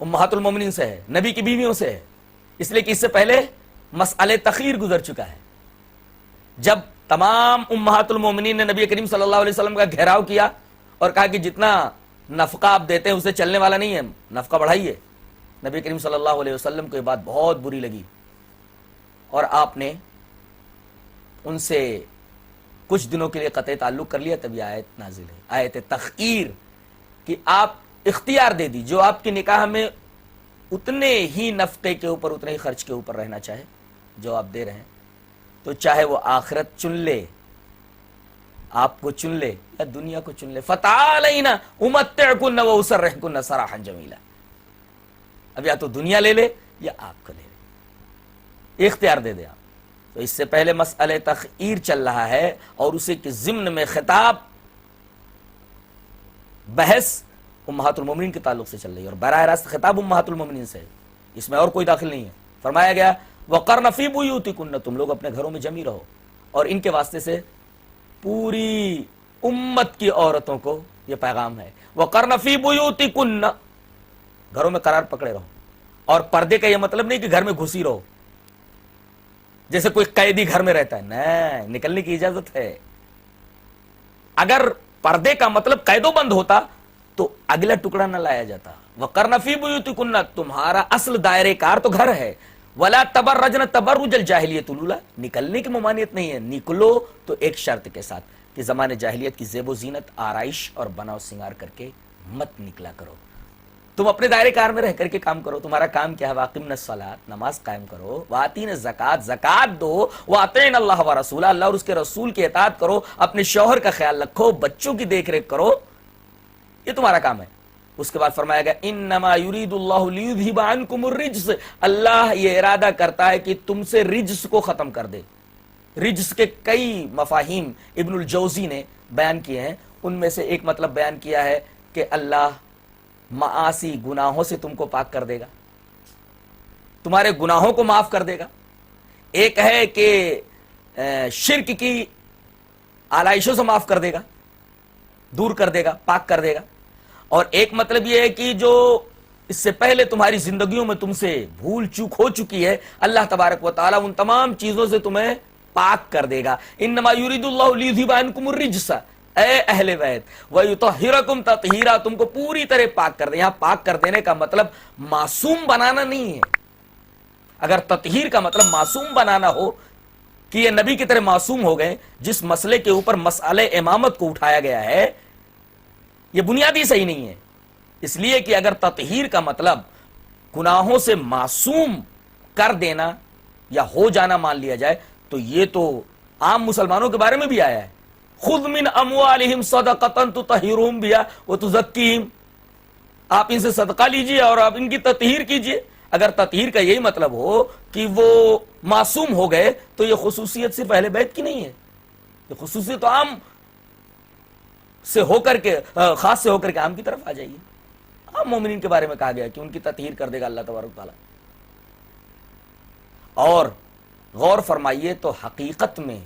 امہات المومنین سے ہے، نبی کی بیویوں سے ہے، اس لیے کہ اس سے پہلے مسئلہ تخیر گزر چکا ہے۔ جب تمام امہات المومنین نے نبی کریم صلی اللہ علیہ وسلم کا گھیراؤ کیا اور کہا کہ جتنا نفقہ آپ دیتے ہیں اسے چلنے والا نہیں ہے، نفقہ بڑھائیے، نبی کریم صلی اللہ علیہ وسلم کو یہ بات بہت بری لگی اور آپ نے ان سے کچھ دنوں کے لیے قطع تعلق کر لیا۔ تب یہ آیت نازل ہے، آیت تخیر، کہ آپ اختیار دے دی، جو آپ کی نکاح میں اتنے ہی نفقے کے اوپر، اتنے ہی خرچ کے اوپر رہنا چاہے جو آپ دے رہے ہیں، تو چاہے وہ آخرت چن لے، آپ کو چن لے یا دنیا کو چن لے، فَتَعَالَيْنَ أُمَتِّعْكُنَّ وَأُسَرِّحْكُنَّ سَرَاحًا جَمِيلًا، اب یا تو دنیا لے لے یا آپ کو لے لے، اختیار دے دے آپ۔ تو اس سے پہلے مسئلہ تخیر چل رہا ہے اور اسی کے ضمن میں خطاب، بحث امہات المومنین کے تعلق سے چل رہی ہے، اور براہ راست خطاب امہات المومنین سے ہے، اس میں اور کوئی داخل نہیں ہے۔ فرمایا گیا وَقَرْنَ فِي بُيُوتِكُنَّ، تم لوگ اپنے گھروں میں جمی رہو، اور ان کے واسطے سے پوری امت کی عورتوں کو یہ پیغام ہے، وَقَرْنَ فِي بُيُوتِكُنَّ، گھروں میں قرار پکڑے رہو۔ اور پردے کا یہ مطلب نہیں کہ گھر میں گھسی رہو جیسے کوئی قیدی گھر میں رہتا ہے، نہیں، نکلنے کی اجازت ہے۔ اگر پردے کا مطلب قید و بند ہوتا تو اگلا ٹکڑا نہ لایا جاتا۔ وَقَرْنَ فِي بُيُوتِكُنَّ، تمہارا اصل دائرے کار تو گھر ہے، وَلَا تَبَرَّجْنَ تَبَرُّجَ الْجَاهِلِيَّةِ الْأُولَىٰ، نکلنے کی ممانعت نہیں ہے، نکلو تو ایک شرط کے ساتھ کہ زمانے جاہلیت کی زیب و زینت، آرائش اور بناؤ سنگار کر کے مت نکلا کرو، تم اپنے دائرے کار میں رہ کر کے کام کرو۔ تمہارا کام کیا ہے؟ وَأَقِمْنَ الصَّلَاةَ، نماز قائم کرو، وَآتِينَ الزَّكَاةَ، زکات دو، وَأَطِعْنَ اللَّهَ وَرَسُولَهُ، اللہ اور اس کے رسول کی اطاعت کرو، اپنے شوہر کا خیال رکھو، بچوں کی دیکھ ریکھ کرو، یہ تمہارا کام ہے۔ اس کے بعد فرمایا گیا انما یرید اللہ لیذھب عنکم الرجس، اللہ یہ ارادہ کرتا ہے کہ تم سے رجس کو ختم کر دے۔ رجس کے کئی مفاہیم ابن الجوزی نے بیان کیے ہیں. ان میں سے ایک مطلب بیان کیا ہے کہ اللہ معاصی گناہوں سے تم کو پاک کر دے گا، تمہارے گناہوں کو معاف کر دے گا. ایک ہے کہ شرک کی آلائشوں سے معاف کر دے گا، دور کر دے گا، پاک کر دے گا. اور ایک مطلب یہ ہے کہ جو اس سے پہلے تمہاری زندگیوں میں تم سے بھول چوک ہو چکی ہے، اللہ تبارک و تعالیٰ ان تمام چیزوں سے تمہیں پاک کر دے گا. انما یرید اللہ لیذھب عنکم الرجس، اے اہل بیت، ویطہرکم تطہیرا، تم کو پوری طرح پاک کر دے. یہاں پاک کر دینے کا مطلب معصوم بنانا نہیں ہے. اگر تطہیر کا مطلب معصوم بنانا ہو کہ یہ نبی کی طرح معصوم ہو گئے، جس مسئلے کے اوپر مسئلہ امامت کو اٹھایا گیا ہے، یہ بنیادی صحیح نہیں ہے. اس لیے کہ اگر تطہیر کا مطلب گناہوں سے معصوم کر دینا یا ہو جانا مان لیا جائے تو یہ تو عام مسلمانوں کے بارے میں بھی آیا ہے. خذ من اموالہم صدقۃ تطہرہم بہا وتزکیہم، آپ ان سے صدقہ لیجئے اور آپ ان کی تطہیر کیجئے. اگر تطہیر کا یہی مطلب ہو کہ وہ معصوم ہو گئے تو یہ خصوصیت صرف اہل بیت کی نہیں ہے، یہ خصوصیت تو عام سے ہو کر کے، خاص سے ہو کر کے عام کی طرف آ جائیے. عام مومنین کے بارے میں کہا گیا کہ ان کی تطہیر کر دے گا اللہ تبارک تعالیٰ. اور غور فرمائیے تو حقیقت میں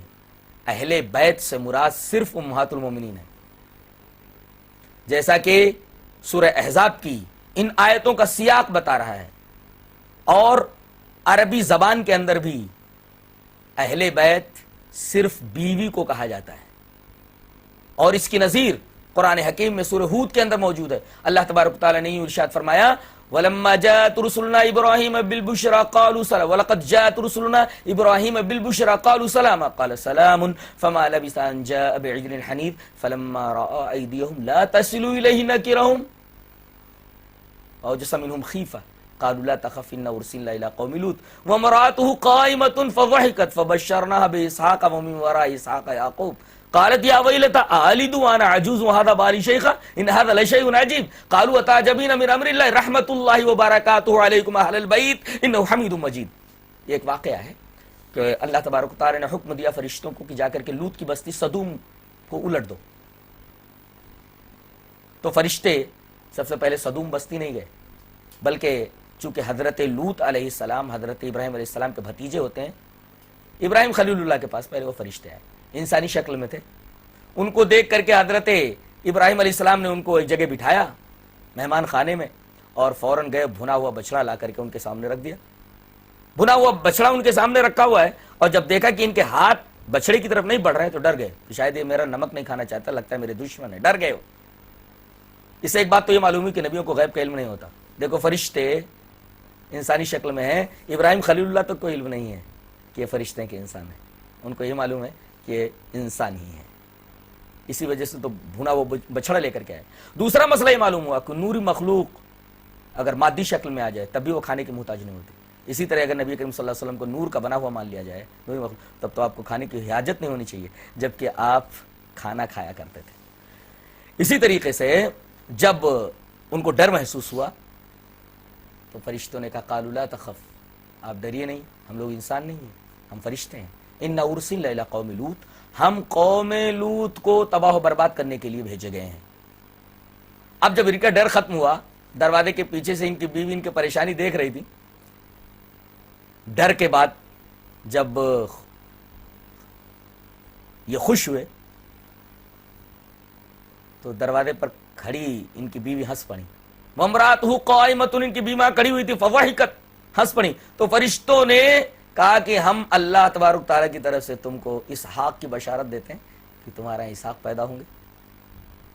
اہل بیت سے مراد صرف امہات المومنین ہے، جیسا کہ سورہ احزاب کی ان آیتوں کا سیاق بتا رہا ہے. اور عربی زبان کے اندر بھی اہل بیت صرف بیوی کو کہا جاتا ہے، اور اس کی نظیر قرآن حکیم میں سورہ ہود کے اندر موجود ہے. اللہ تبارک تعالیٰ نے ارشاد فرمایا وَلَمَّا جَاءَتْ رُسُلُنَا إِبْرَاهِيمَ بِالْبُشْرَىٰ قَالُوا سَلَامًا وَلَقَدْ جَاءَتْ رُسُلُنَا إِبْرَاهِيمَ بِالْبُشْرَىٰ قَالُوا سَلَامًا قَالَ سَلَامٌ فَمَا لَبِثَ أَن جَاءَ بِعِجْلٍ حَنِيذٍ فَلَمَّا رَأَىٰ أَيْدِيَهُمْ لَا تَصِلُ إِلَيْهِ نَكِرَهُمْ أَوْجَسَ مِنْهُمْ خِيفَةً قَالُوا لَا تَخَفْ إِنَّا أُرْسِلْنَا إِلَىٰ قَوْمِ لُوطٍ وَامْرَأَتُهُ قَائِمَةٌ فَضَحِكَتْ فَبَشَّرْنَاهَا بِإِسْحَاقَ وَمِن وَرَاءِ إِسْحَاقَ يَعْقُوبَ قالت يا ويلتى أألد وأنا عجوز وهذا بالي شيخا إن هذا لشيء عجيب قالوا أتعجبين من أمر الله رحمة الله وبركاته عليكم أهل البيت إنه حميد مجيد. یہ ایک واقعہ ہے کہ اللہ تبارک و تعالی نے حکم دیا فرشتوں کو کہ جا کر کے لوط کی بستی سدوم کو الٹ دو. تو فرشتے سب سے پہلے سدوم بستی نہیں گئے، بلکہ چونکہ حضرت لوط علیہ السلام حضرت ابراہیم علیہ السلام کے بھتیجے ہوتے ہیں، ابراہیم خلیل اللہ کے پاس پہلے وہ فرشتے آئے، انسانی شکل میں تھے. ان کو دیکھ کر کے حضرت ابراہیم علیہ السلام نے ان کو ایک جگہ بٹھایا مہمان خانے میں، اور فوراً گئے بھنا ہوا بچڑا لا کر کے ان کے سامنے رکھ دیا. بھنا ہوا بچڑا ان کے سامنے رکھا ہوا ہے، اور جب دیکھا کہ ان کے ہاتھ بچڑے کی طرف نہیں بڑھ رہے ہیں تو ڈر گئے کہ شاید یہ میرا نمک نہیں کھانا چاہتا، لگتا ہے میرے دشمن ہے، ڈر گئے ہو. اس سے ایک بات تو یہ معلوم ہے کہ نبیوں کو غیب کا علم نہیں ہوتا. دیکھو فرشتے انسانی شکل میں ہیں، ابراہیم خلیل اللہ تک کوئی علم نہیں ہے کہ یہ فرشتے ہیں کہ انسان ہیں، ان کو یہ معلوم ہے کہ انسان ہی ہے. اسی وجہ سے تو بھونا وہ بچڑا لے کر کے آئے. دوسرا مسئلہ یہ معلوم ہوا کہ نوری مخلوق اگر مادی شکل میں آ جائے تب بھی وہ کھانے کی محتاج نہیں ہوتی. اسی طرح اگر نبی کریم صلی اللہ علیہ وسلم کو نور کا بنا ہوا مان لیا جائے نوری مخلوق، تب تو آپ کو کھانے کی حاجت نہیں ہونی چاہیے، جبکہ آپ کھانا کھایا کرتے تھے. اسی طریقے سے جب ان کو ڈر محسوس ہوا تو فرشتوں نے کہا قالوا لا تخف، آپ ڈریے نہیں، ہم لوگ انسان نہیں ہیں، ہم فرشتے ہیں. انا ارسلنا الی قوم لوط، ہم قوم لوط کو تباہ و برباد کرنے کے لیے بھیجے گئے ہیں. اب جب ان کا ڈر ختم ہوا، دروازے کے پیچھے سے ان کی بیوی ان کی پریشانی دیکھ رہی تھی. ڈر کے بعد جب یہ خوش ہوئے تو دروازے پر کھڑی ان کی بیوی ہنس پڑی. وامرأتہ قائمۃ، ان کی بیوی کھڑی ہوئی تھی، فضحکت، ہنس پڑی. تو فرشتوں نے کہا کہ ہم اللہ تبارک تعالیٰ کی طرف سے تم کو اسحاق کی بشارت دیتے ہیں کہ تمہارا اسحاق پیدا ہوں گے،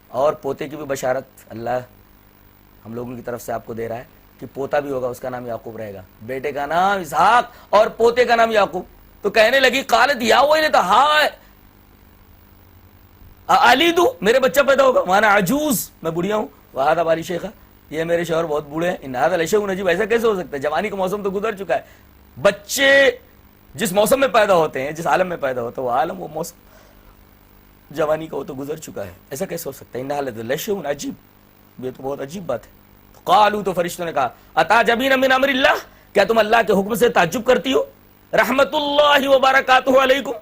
اور پوتے کی بھی بشارت اللہ ہم لوگوں کی طرف سے آپ کو دے رہا ہے کہ پوتا بھی ہوگا، اس کا نام یعقوب رہے گا، بیٹے کا نام اسحاق اور پوتے کا نام یعقوب. تو کہنے لگی قالت یا ویلتہ ہائے الیدو، میرے بچہ پیدا ہوگا، وانا عجوز، میں بڑھیا ہوں، وہذا بالی شیخہ، یہ میرے شوہر بہت بوڑھے ہیں، ان ھذا لشیء عجیب، ایسا کیسے ہو سکتا ہے؟ جوانی کا موسم تو گزر چکا ہے. بچے جس موسم میں پیدا ہوتے ہیں، جس عالم میں پیدا ہوتا ہے، وہ عالم، وہ موسم جوانی کا وہ تو گزر چکا ہے، ایسا کیسے ہو سکتا ہے؟ ان ھذا لشیء عجیب، یہ تو بہت عجیب بات ہے. قالوا، تو فرشتوں نے کہا اتعجبین من امر اللہ، کیا تم اللہ کے حکم سے تعجب کرتی ہو؟ رحمت اللہ وبرکاتہ علیکم،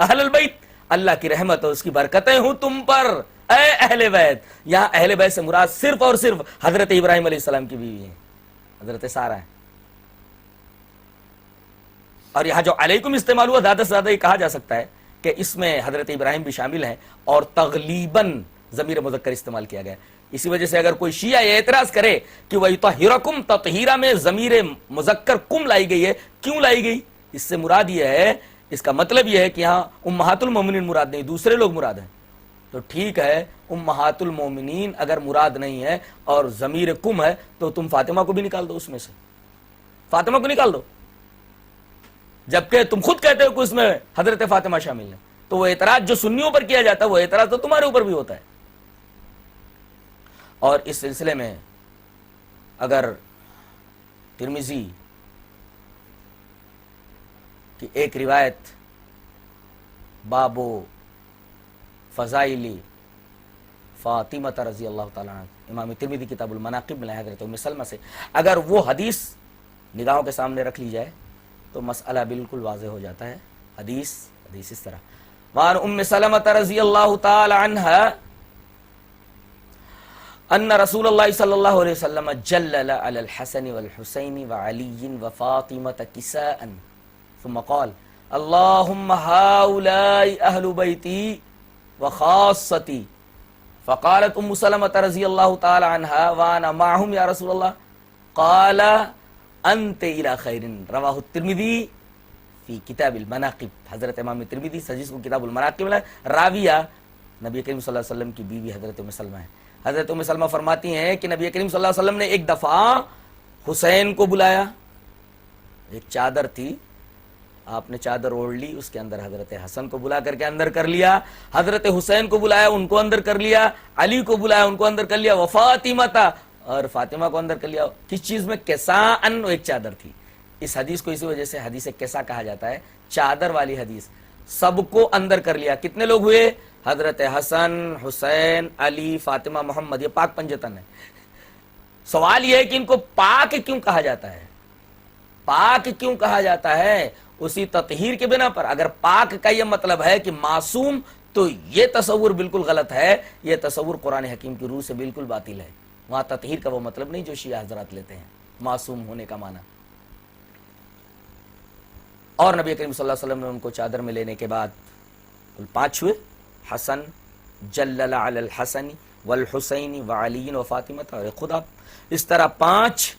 اہل البیت، اللہ کی رحمت اور اس کی برکتیں ہوں تم پر اے اہل بیت. یہاں اہل بیت سے مراد صرف اور صرف حضرت ابراہیم علیہ السلام کی بیوی ہیں، حضرت سارہ ہیں. اور یہاں جو علیکم استعمال ہوا زیادہ سے زیادہ یہ کہا جا سکتا ہے کہ اس میں حضرت ابراہیم بھی شامل ہیں اور تغلیباً ضمیر مذکر استعمال کیا گیا. اسی وجہ سے اگر کوئی شیعہ یہ اعتراض کرے کہ وَيُطَهِّرَكُمْ تطہیرہ میں ضمیر مذکر کم لائی گئی ہے، کیوں لائی گئی؟ اس سے مراد یہ ہے، اس کا مطلب یہ ہے کہ یہاں امہات المومنین مراد نہیں، دوسرے لوگ مراد ہیں. تو ٹھیک ہے، امہات المومنین اگر مراد نہیں ہے اور ضمیر کم ہے تو تم فاطمہ کو بھی نکال دو، اس میں سے فاطمہ کو نکال دو، جبکہ تم خود کہتے ہو کہ اس میں حضرت فاطمہ شامل ہے. تو وہ اعتراض جو سنیوں پر کیا جاتا ہے وہ اعتراض تو تمہارے اوپر بھی ہوتا ہے. اور اس سلسلے میں اگر ترمذی کی ایک روایت بابو فضائل فاطمہ رضی اللہ تعالیٰ عنہ، امام ترمذی کتاب المناقب میں حضرت ام سلمہ سے، اگر وہ حدیث نگاہوں کے سامنے رکھ لی جائے تو مسئلہ بالکل واضح ہو جاتا ہے. حدیث اس طرح: وعن ام سلمہ رضی اللہ تعالی عنہ ان رسول اللہ صلی اللہ علیہ وسلم جلل علی الحسن والحسین وعلی وفاطمة کساء ثم قال اللهم هؤلاء اہل بیتی وخاصتی. فقالت ام سلمة رضی اللہ تعالی عنہ وانا معهم یا رسول اللہ. قال انت الى خیر. رواہ الترمذی فی کتاب المناقب. حضرت امام ترمذی حدیث کو کتاب المناقب میں راویہ نبی کریم صلی اللہ علیہ وسلم کی بیوی حضرت ام سلمہ ہے. حضرت ام سلمہ فرماتی ہیں کہ نبی کریم صلی اللہ علیہ وسلم نے ایک دفعہ حسین کو بلایا. ایک چادر تھی، آپ نے چادر اوڑھ لی، اس کے اندر حضرت حسن کو بلا کر کے اندر کر لیا، حضرت حسین کو بلایا، ان کو اندر کر لیا، علی کو بلایا، ان کو اندر کر لیا، وفاطمہ اور فاطمہ کو اندر کر لیا. کس چیز میں؟ کساءن، ایک چادر تھی. اس حدیث کو اسی وجہ سے حدیث کسا کہا جاتا ہے، چادر والی حدیث. سب کو اندر کر لیا. کتنے لوگ ہوئے؟ حضرت حسن، حسین، علی، فاطمہ، محمد. یہ پاک پنجتن ہے. سوال یہ ہے کہ ان کو پاک کیوں کہا جاتا ہے؟ پاک کیوں کہا جاتا ہے؟ اسی تطہیر کے بنا پر. اگر پاک کا یہ مطلب ہے کہ معصوم تو یہ تصور بالکل غلط ہے. یہ تصور قرآن حکیم کی روح سے بالکل باطل ہے. وہاں تطہیر کا وہ مطلب نہیں جو شیعہ حضرات لیتے ہیں، معصوم ہونے کا معنی. اور نبی کریم صلی اللہ علیہ وسلم نے ان کو چادر میں لینے کے بعد کل 5 ہوئے. حسن جلل علی الحسن والحسین وعلی وفاطمہ. اور خود آپ اس طرح 5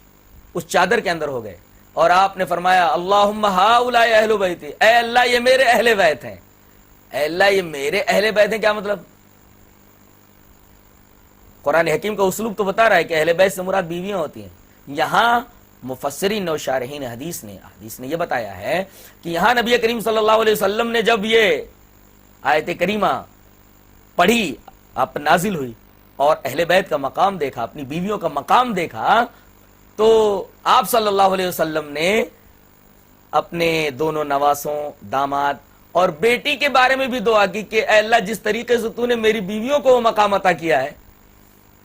اس چادر کے اندر ہو گئے اور آپ نے فرمایا اللہم ہؤلاء اہل بیتی، اے اللہ یہ میرے اہل بیت ہیں. اے اللہ یہ میرے اہل بیت ہیں. کیا مطلب؟ قرآن حکیم کا اسلوب تو بتا رہا ہے کہ اہل بیت سے مراد بیویاں ہوتی ہیں. یہاں مفسرین و شارحین حدیث نے یہ بتایا ہے کہ یہاں نبی کریم صلی اللہ علیہ وسلم نے جب یہ آیت کریمہ پڑھی، آپ نازل ہوئی اور اہل بیت کا مقام دیکھا، اپنی بیویوں کا مقام دیکھا، تو آپ صلی اللہ علیہ وسلم نے اپنے دونوں نواسوں، داماد اور بیٹی کے بارے میں بھی دعا کی کہ اے اللہ جس طریقے سے تو نے میری بیویوں کو مقام عطا کیا ہے،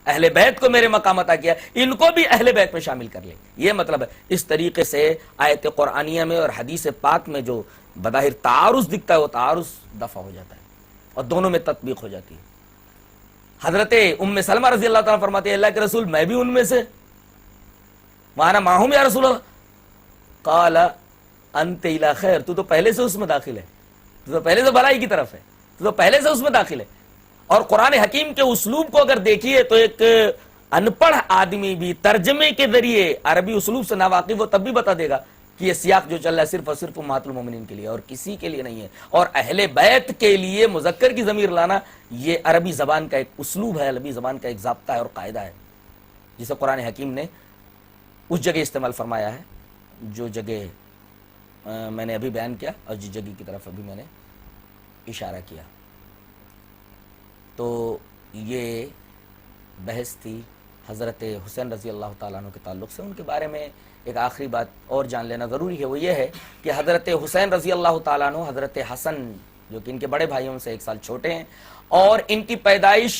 اہل بیت کو میرے مقام عطا کیا، ان کو بھی اہل بیت میں شامل کر لے. یہ مطلب ہے. اس طریقے سے آیت قرآنیہ میں اور حدیث پاک میں جو بظاہر تعارض دکھتا ہے وہ تعارض دفع ہو جاتا ہے اور دونوں میں تطبیق ہو جاتی ہے. حضرت ام سلمہ رضی اللہ تعالیٰ فرماتے ہیں اللہ کے رسول میں بھی ان میں سے، وانا معہم یا رسول اللہ. قال انت الی خیر، تو پہلے سے اس میں داخل ہے، تو پہلے سے بھلائی کی طرف ہے، تو پہلے سے اس میں داخل ہے. اور قرآن حکیم کے اسلوب کو اگر دیکھیے تو ایک ان پڑھ آدمی بھی ترجمے کے ذریعے عربی اسلوب سے ناواقف وہ تب بھی بتا دے گا کہ یہ سیاق جو چل رہا ہے صرف اور صرف امہات المومنین کے لیے اور کسی کے لیے نہیں ہے. اور اہل بیت کے لیے مذکر کی ضمیر لانا یہ عربی زبان کا ایک اسلوب ہے، عربی زبان کا ایک ضابطہ ہے اور قاعدہ ہے جسے قرآن حکیم نے اس جگہ استعمال فرمایا ہے جو جگہ میں نے ابھی بیان کیا اور جس جگہ کی طرف ابھی میں نے اشارہ کیا. تو یہ بحث تھی حضرت حسین رضی اللہ تعالیٰ عنہ کے تعلق سے. ان کے بارے میں ایک آخری بات اور جان لینا ضروری ہے، وہ یہ ہے کہ حضرت حسین رضی اللہ تعالیٰ عنہ حضرت حسن جو کہ ان کے بڑے بھائیوں سے 1 سال چھوٹے ہیں اور ان کی پیدائش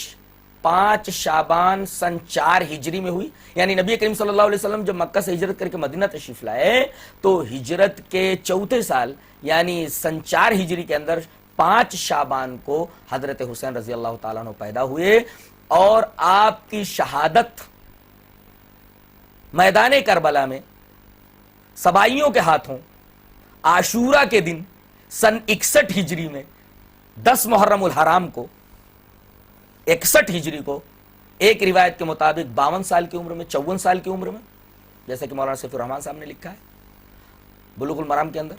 5 شعبان سن 4 ہجری میں ہوئی. یعنی نبی کریم صلی اللہ علیہ وسلم جب مکہ سے ہجرت کر کے مدینہ تشریف لائے تو ہجرت کے 4تھے سال یعنی سن 4 ہجری کے اندر 5 شعبان کو حضرت حسین رضی اللہ تعالیٰ عنہ پیدا ہوئے اور آپ کی شہادت میدان کربلا میں سبائیوں کے ہاتھوں عاشورہ کے دن سن 61 ہجری میں 10 محرم الحرام کو 61 ہجری کو، ایک روایت کے مطابق 52 سال کی عمر میں، 54 سال کی عمر میں، جیسا کہ مولانا سیف الرحمن صاحب نے لکھا ہے بلوغ المرام کے اندر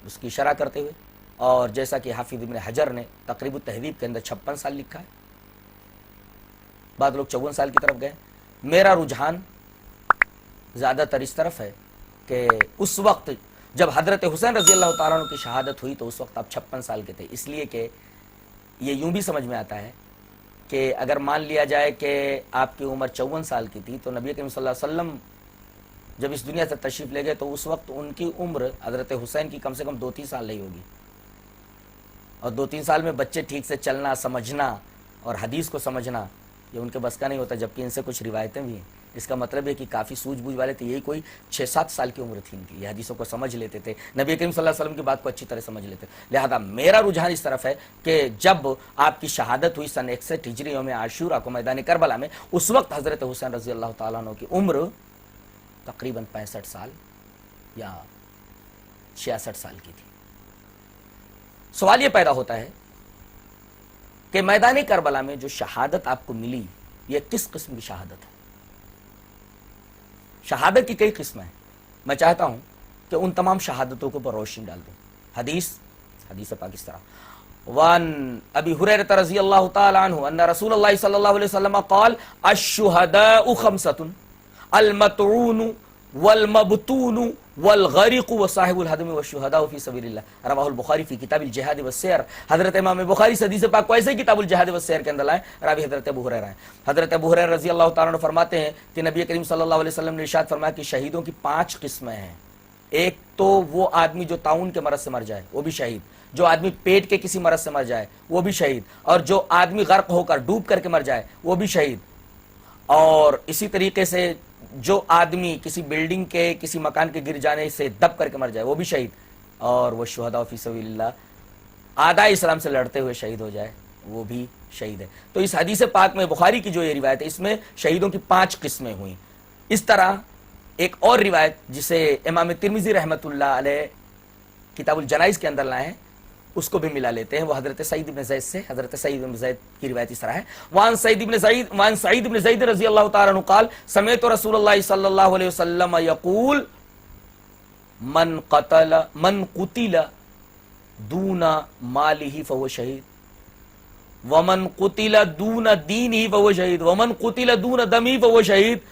اس کی شرح کرتے ہوئے، اور جیسا کہ حافظ ابن حجر نے تقریب التہذیب کے اندر 56 سال لکھا ہے، بعد لوگ 54 سال کی طرف گئے۔ میرا رجحان زیادہ تر اس طرف ہے کہ اس وقت جب حضرت حسین رضی اللہ تعالیٰ عنہ کی شہادت ہوئی تو اس وقت آپ 56 سال کے تھے، اس لیے کہ یہ یوں بھی سمجھ میں آتا ہے کہ اگر مان لیا جائے کہ آپ کی عمر 54 سال کی تھی تو نبی کریم صلی اللہ علیہ وسلم جب اس دنیا سے تشریف لے گئے تو اس وقت ان کی عمر حضرت حسین کی کم سے کم 2-3 سال نہیں ہوگی، اور 2-3 سال میں بچے ٹھیک سے چلنا سمجھنا اور حدیث کو سمجھنا یہ ان کے بس کا نہیں ہوتا، جبکہ ان سے کچھ روایتیں بھی ہیں۔ اس کا مطلب ہے کہ کافی سوجھ بوجھ والے تھے، یہی کوئی 6-7 سال کی عمر تھی ان کی، یہ حدیثوں کو سمجھ لیتے تھے، نبی کریم صلی اللہ علیہ وسلم کی بات کو اچھی طرح سمجھ لیتے، لہذا میرا رجحان اس طرف ہے کہ جب آپ کی شہادت ہوئی سن 61 ہجری یوم عاشورہ کو میدان کربلا میں، اس وقت حضرت حسین رضی اللہ تعالیٰ عنہ کی عمر تقریباً 65 سال یا 66 سال کی تھی۔ سوال یہ پیدا ہوتا ہے کہ میدان کربلا میں جو شہادت آپ کو ملی یہ کس قسم کی شہادت ہے؟ شہادت کی کئی قسمیں ہیں، میں چاہتا ہوں کہ ان تمام شہادتوں کو پر روشنی ڈال دوں۔ حدیث پاک اس طرح، وان ابی ہریرہ رضی اللہ تعالی عنہ ان رسول اللہ صلی اللہ علیہ وسلم قال الشہداء خمسۃ المطعون والمبتون والغریق وصاحب الحدم والشہداء فی سبیل اللہ، رواہ البخاری فی کتاب الجہاد والسیر۔ حضرت امام بخاری سے حدیث پاک کو ایسے کتاب الجہاد والسیر کے اندر لائے، راوی حضرت ابو ہریرہ ہیں۔ حضرت ابو ہریرہ رضی اللہ تعالیٰ عنہ فرماتے ہیں کہ نبی کریم صلی اللہ علیہ وسلم نے ارشاد فرمایا کہ شہیدوں کی 5 قسمیں ہیں۔ ایک تو وہ آدمی جو طاعون کے مرض سے مر جائے وہ بھی شہید، جو آدمی پیٹ کے کسی مرض سے مر جائے وہ بھی شہید، اور جو آدمی غرق ہو کر ڈوب کر کے مر جائے وہ بھی شہید، اور اسی طریقے سے جو آدمی کسی بلڈنگ کے کسی مکان کے گر جانے سے دب کر کے مر جائے وہ بھی شہید، اور وہ شہداء فی سبیل اللہ اعداء اسلام سے لڑتے ہوئے شہید ہو جائے وہ بھی شہید ہے۔ تو اس حدیث پاک میں بخاری کی جو یہ روایت ہے اس میں شہیدوں کی 5 قسمیں ہوئیں۔ اس طرح ایک اور روایت جسے امام ترمذی رحمۃ اللہ علیہ کتاب الجنائز کے اندر لائے ہیں اس کو بھی ملا لیتے ہیں، وہ حضرت سعید بن زید سے، حضرت سعید بن زید کی روایت اس طرح ہے، وان سعید بن زید رضی اللہ تعالی عنہ قال سمعت رسول اللہ صلی اللہ علیہ وسلم یقول من قتل دون مالہ فهو شہید ومن قتل دون دینہ فهو شہید ومن قتل دون دمہ فهو شہید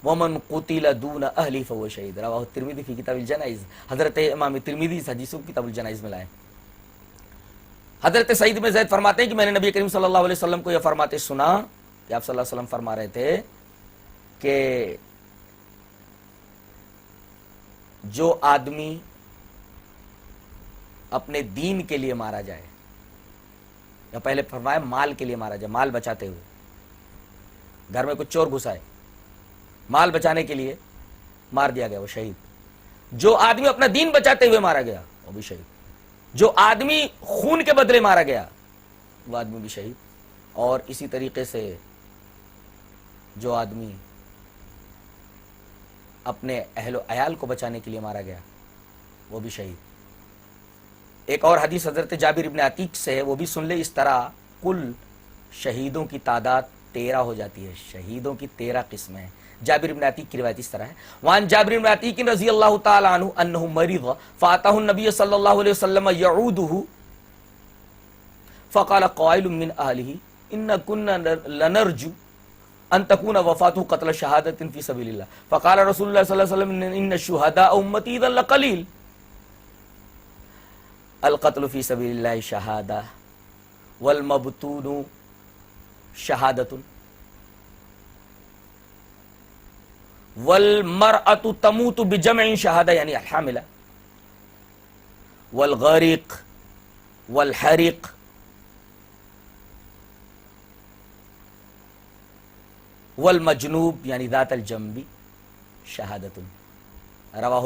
ومن قتل دون اہلہ فهو شہید، رواہ الترمذی فی کتاب الجنائز۔ حضرت امام ترمذی اس حدیث کو کتاب الجنائز میں لائے۔ حضرت سعید بن زید فرماتے ہیں کہ میں نے نبی کریم صلی اللہ علیہ وسلم کو یہ فرماتے سنا کہ آپ صلی اللہ علیہ وسلم فرما رہے تھے کہ جو آدمی اپنے دین کے لیے مارا جائے، یا پہلے فرمایا مال کے لیے مارا جائے، مال بچاتے ہوئے، گھر میں کچھ چور گھسائے، مال بچانے کے لیے مار دیا گیا وہ شہید۔ جو آدمی اپنا دین بچاتے ہوئے مارا گیا وہ بھی شہید۔ جو آدمی خون کے بدلے مارا گیا وہ آدمی بھی شہید، اور اسی طریقے سے جو آدمی اپنے اہل و عیال کو بچانے کے لیے مارا گیا وہ بھی شہید۔ ایک اور حدیث حضرت جابر ابن عتیق سے ہے، وہ بھی سن لے۔ اس طرح کل شہیدوں کی تعداد 13 ہو جاتی ہے، شہیدوں کی 13 قسمیں ہیں۔ جابر بن عتیق کی روایت اس طرح ہے، وان جابر بن عتیق رضی اللہ تعالی عنہ انہ مرض فاتہ النبی صلی اللہ علیہ وسلم یعودہ فقال قائل من اہلہ ان كنا لنرجو ان تكون وفاته قتل شہادۃ فی سبیل اللہ فقال رسول اللہ صلی اللہ علیہ وسلم ان الشہداء امتی اذا لقلیل القتل فی سبیل اللہ شہادہ والمبتون شہادۃ والمرأة تموت بجمع شہادہ یعنی الحاملہ والغریق والحریق والمجنوب یعنی ذات الجنب شہادت، رواہ